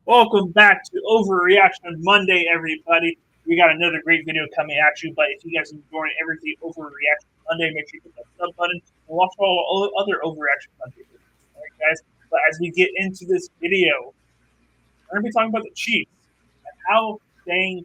Welcome back to Overreaction Monday, everybody. We got another great video coming at you, but if you guys are enjoying everything Overreaction Monday, make sure you hit that sub button and watch all the other Overreaction Monday videos. Alright, guys? But as we get into this video, we're going to be talking about the Chiefs and how dang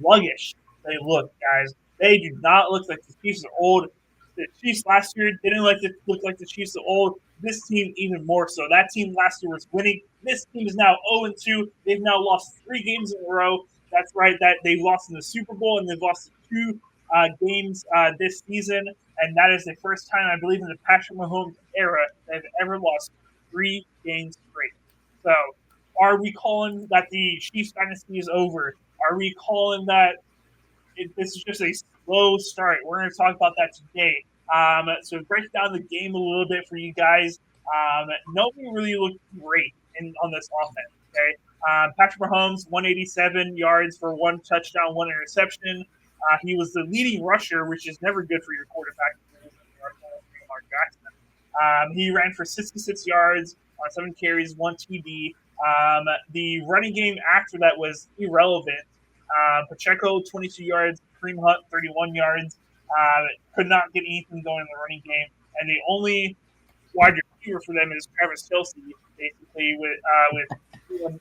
sluggish they look, guys. They do not look like the Chiefs are old. The Chiefs last year didn't look like the Chiefs are old. This team even more so. That team last year was winning. This team is now 0-2. They've now lost 3 games in a row. That's right. That they've lost in the Super Bowl and they've lost 2 games this season, and that is the first time I believe in the Patrick Mahomes era they've ever lost 3 games straight. So, are we calling that the Chiefs dynasty is over? Are we calling that this is just a slow start? We're going to talk about that today. So break down the game a little bit for you guys. Nobody really looked great on this offense. Okay, Patrick Mahomes, 187 yards for 1 touchdown, 1 interception. He was the leading rusher, which is never good for your quarterback. He ran for 66 yards on 7 carries, 1 TD. The running game after that was irrelevant. Pacheco, 22 yards. Kareem Hunt, 31 yards. Could not get anything going in the running game. And the only wide receiver for them is Travis Kelce, basically, with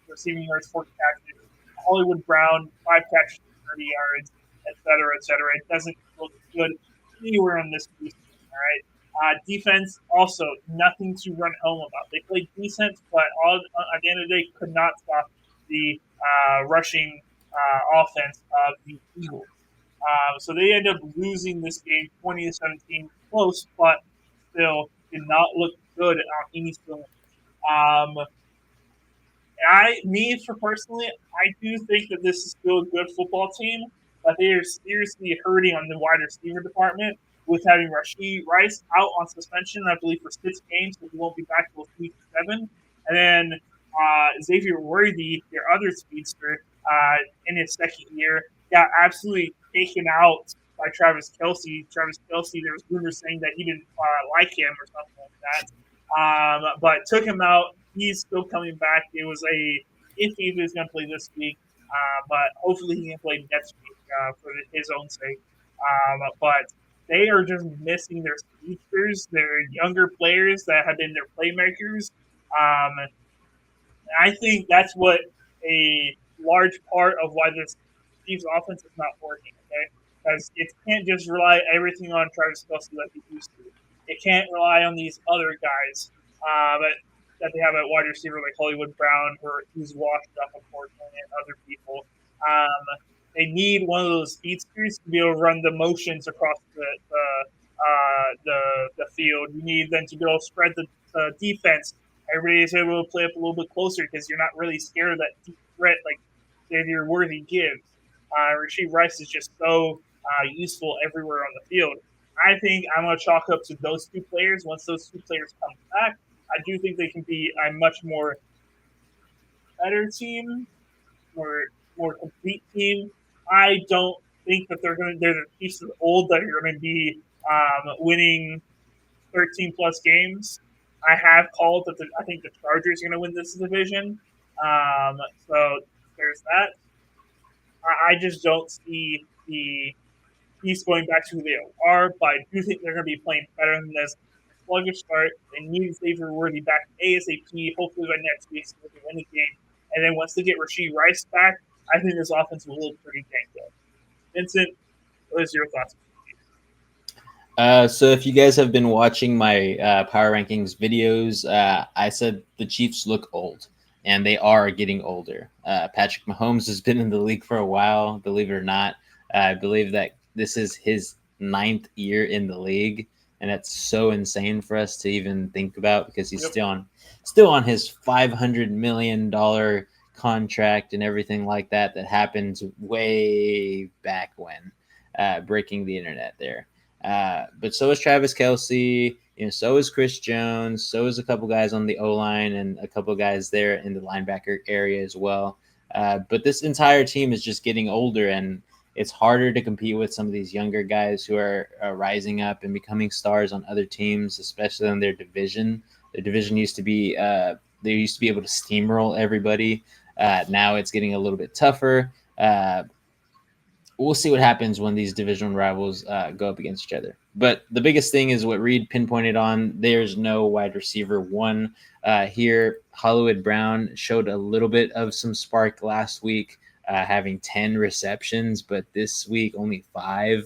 receiving yards, 4 catches. Hollywood Brown, 5 catches, 30 yards, et cetera, et cetera. It doesn't look good anywhere in this season, all right? Defense, also nothing to run home about. They played decent, but at the end of the day, could not stop the rushing offense of the Eagles. So they end up losing this game 20-17, close, but still did not look good on any cylinder. Personally, I do think that this is still a good football team, but they are seriously hurting on the wide receiver department with having Rashee Rice out on suspension, I believe, for 6 games, so he won't be back till week 7. And then Xavier Worthy, their other speedster, in his second year, got absolutely taken out by Travis Kelce. Travis Kelce, there was rumors saying that he didn't like him or something like that. But took him out. He's still coming back. It was if he was going to play this week, but hopefully he can play next week for his own sake. But they are just missing their speedsters, their younger players that have been their playmakers. I think that's what a large part of why this Chiefs offense is not working, okay? Because it can't just rely everything on Travis Kelce like it used to. It can't rely on these other guys that they have at wide receiver like Hollywood Brown, who's washed up, unfortunately, and other people. They need one of those speedsters to be able to run the motions across the field. You need them to be able to spread the defense. Everybody's able to play up a little bit closer because you're not really scared of that deep threat like Xavier Worthy gives. Rashee Rice is just so useful everywhere on the field. I think I'm going to chalk up to those 2 players. Once those 2 players come back, I do think they can be a much more better team, more complete team. I don't think that they're the Chiefs of old that are going to be winning 13 plus games. I have called that I think the Chargers are going to win this division. So there's that. I just don't see the Chiefs going back to who they are, but I do think they're going to be playing better than this. Sluggish start. They need Xavier Worthy back ASAP, hopefully by next week so they can win the game. And then once they get Rashee Rice back, I think this offense will look pretty dang good. Vincent, what is your thoughts? So if you guys have been watching my power rankings videos, I said the Chiefs look old, and they are getting older. Patrick Mahomes has been in the league for a while, believe it or not. I believe that this is his 9th year in the league, and that's so insane for us to even think about because he's still on his $500 million contract and everything like that happened way back when, breaking the internet there. But so is Travis Kelce, so is Chris Jones, so is a couple guys on the O-line and a couple guys there in the linebacker area as well. But this entire team is just getting older, and it's harder to compete with some of these younger guys who are rising up and becoming stars on other teams, especially in their division. Their division used to be they used to be able to steamroll everybody. Now it's getting a little bit tougher. We'll see what happens when these divisional rivals go up against each other. But the biggest thing is what Reed pinpointed on. There's no wide receiver one here. Hollywood Brown showed a little bit of some spark last week, having 10 receptions, but this week only 5.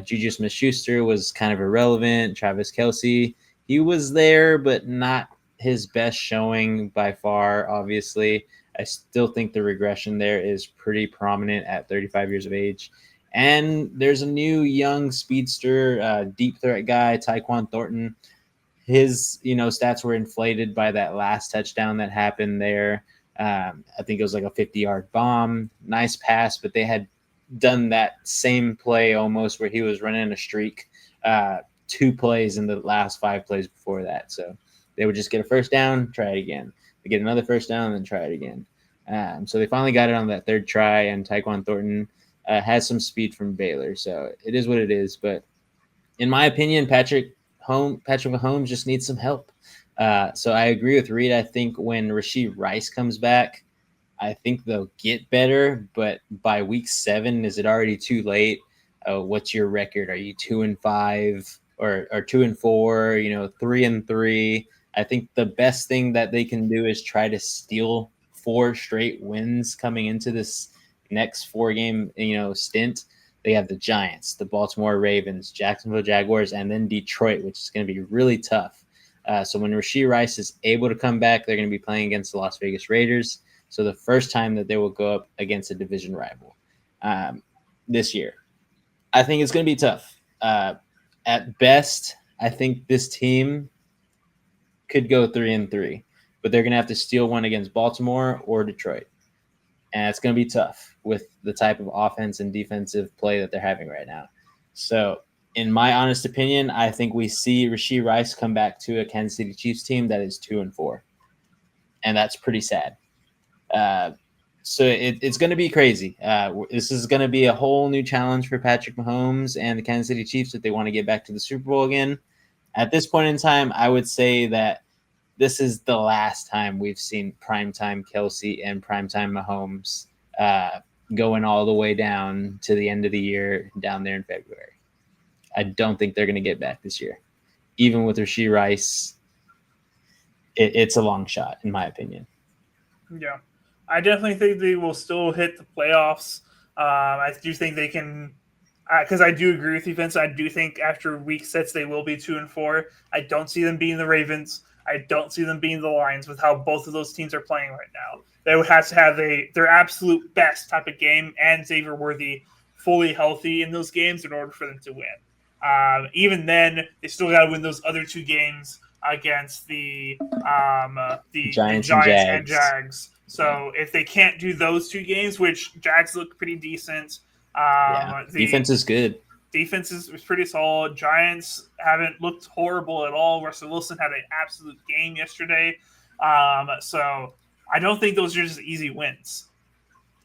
Juju Smith-Schuster was kind of irrelevant. Travis Kelce, he was there, but not his best showing by far, obviously. I still think the regression there is pretty prominent at 35 years of age. And there's a new young speedster, deep threat guy, Tyquan Thornton. His, stats were inflated by that last touchdown that happened there. I think it was like a 50-yard bomb. Nice pass, but they had done that same play almost where he was running a streak 2 plays in the last 5 plays before that. So they would just get a first down, try it again. They get another first down, and then try it again. So they finally got it on that 3rd try, and Tyquan Thornton has some speed from Baylor. So it is what it is. But in my opinion, Patrick Mahomes just needs some help. So I agree with Reed. I think when Rashee Rice comes back, I think they'll get better. But by week 7, is it already too late? What's your record? Are you 2-5 or 2-4? 3-3? I think the best thing that they can do is try to steal 4 straight wins coming into this next 4-game, stint. They have the Giants, the Baltimore Ravens, Jacksonville Jaguars, and then Detroit, which is going to be really tough. So when Rashee Rice is able to come back, they're going to be playing against the Las Vegas Raiders. So the first time that they will go up against a division rival this year. I think it's going to be tough. At best, I think this team could go 3-3, but they're going to have to steal one against Baltimore or Detroit. And it's going to be tough with the type of offense and defensive play that they're having right now. So in my honest opinion, I think we see Rashee Rice come back to a Kansas City Chiefs team that is 2-4. And that's pretty sad. So it's going to be crazy. This is going to be a whole new challenge for Patrick Mahomes and the Kansas City Chiefs if they want to get back to the Super Bowl again. At this point in time, I would say that this is the last time we've seen primetime Kelce and primetime Mahomes going all the way down to the end of the year down there in February. I don't think they're going to get back this year. Even with Rashee Rice, it's a long shot, in my opinion. Yeah. I definitely think they will still hit the playoffs. I do think they can, because I do agree with you, Vince. I do think after week 6 they will be 2-4. I don't see them being the Ravens. I don't see them being the Lions with how both of those teams are playing right now. They would have to have their absolute best type of game and Xavier Worthy fully healthy in those games in order for them to win. Even then, they still got to win those other 2 games against the Giants and Jags. So if they can't do those 2 games, which Jags look pretty decent, defense is good. Defense is pretty solid. Giants haven't looked horrible at all. Russell Wilson had an absolute game yesterday. So I don't think those are just easy wins.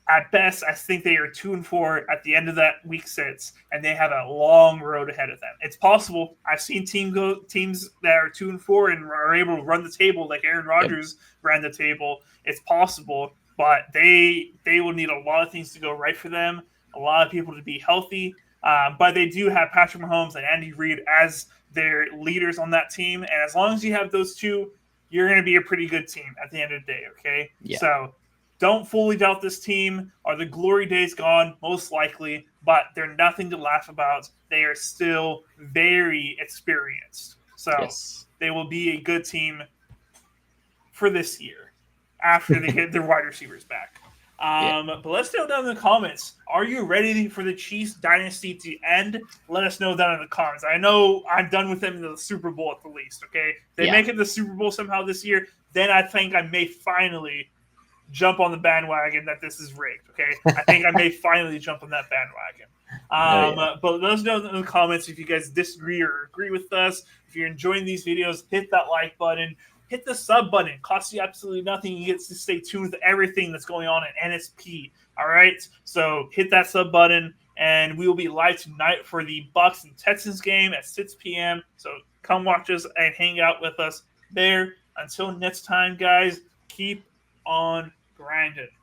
At best, I think they are 2-4 at the end of that week 6, and they have a long road ahead of them. It's possible. I've seen teams that are 2-4 and are able to run the table like Aaron Rodgers ran the table. It's possible, but they will need a lot of things to go right for them, a lot of people to be healthy. But they do have Patrick Mahomes and Andy Reid as their leaders on that team. And as long as you have those 2, you're going to be a pretty good team at the end of the day, okay? Yeah. So don't fully doubt this team. Are the glory days gone? Most likely. But they're nothing to laugh about. They are still very experienced. So They will be a good team for this year after they get their wide receivers back. But let's know down in the comments. Are you ready for the Chiefs dynasty to end? Let us know down in the comments. I know I'm done with them in the Super Bowl at the least, okay? If they make it to the Super Bowl somehow this year, then I think I may finally jump on the bandwagon that this is rigged, okay? I think I may finally jump on that bandwagon. But let us know in the comments if you guys disagree or agree with us. If you're enjoying these videos, hit that like button. Hit the sub button. It costs you absolutely nothing. You get to stay tuned with everything that's going on at NSP. All right? So hit that sub button, and we will be live tonight for the Bucs and Texans game at 6 p.m. So come watch us and hang out with us there. Until next time, guys, keep on grinding.